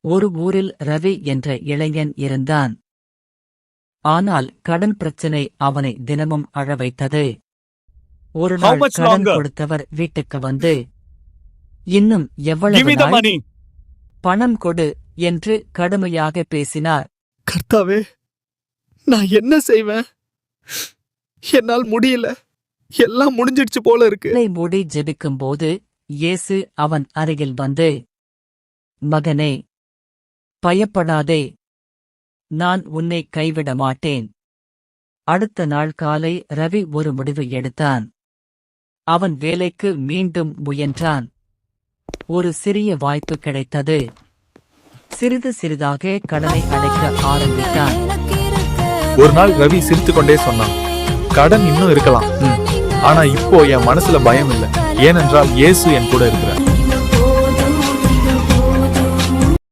ஒரு ஊரில் ரவி என்ற இளைஞன் இருந்தான். ஆனால் கடன் பிரச்சினை அவனை தினமும் அழ வைத்தது. ஒரு நாள் கடன் கொடுத்தவர் வீட்டுக்கு வந்து, இன்னும் எவ்வளவு நாள் பணம் கொடு என்று கடுமையாக பேசினார். கர்த்தாவே, நான் என்ன செய்வேன்? என்னால் முடியல, எல்லாம் முடிஞ்சிடுச்சு போல இருக்கு. மூடி ஜெபிக்கும் போது இயேசு அவன் அருகில் வந்து, மகனே, பயப்படாதே, நான் உன்னை கைவிட மாட்டேன். அடுத்த நாள் காலை ரவி ஒரு முடிவு எடுத்தான். அவன் வேலைக்கு மீண்டும் முயன்றான். ஒரு சிறிய வாய்ப்பு கிடைத்தது. சிறிது சிறிதாக கடனை அடைக்க ஆரம்பித்தான். ஒரு நாள் ரவி சிரித்துக் கொண்டே சொன்னான், கடன் இன்னும் இருக்கலாம், ஆனா இப்போ என் மனசுல பயம் இல்லை, ஏனென்றால் இயேசு என் கூட இருக்கிறார்.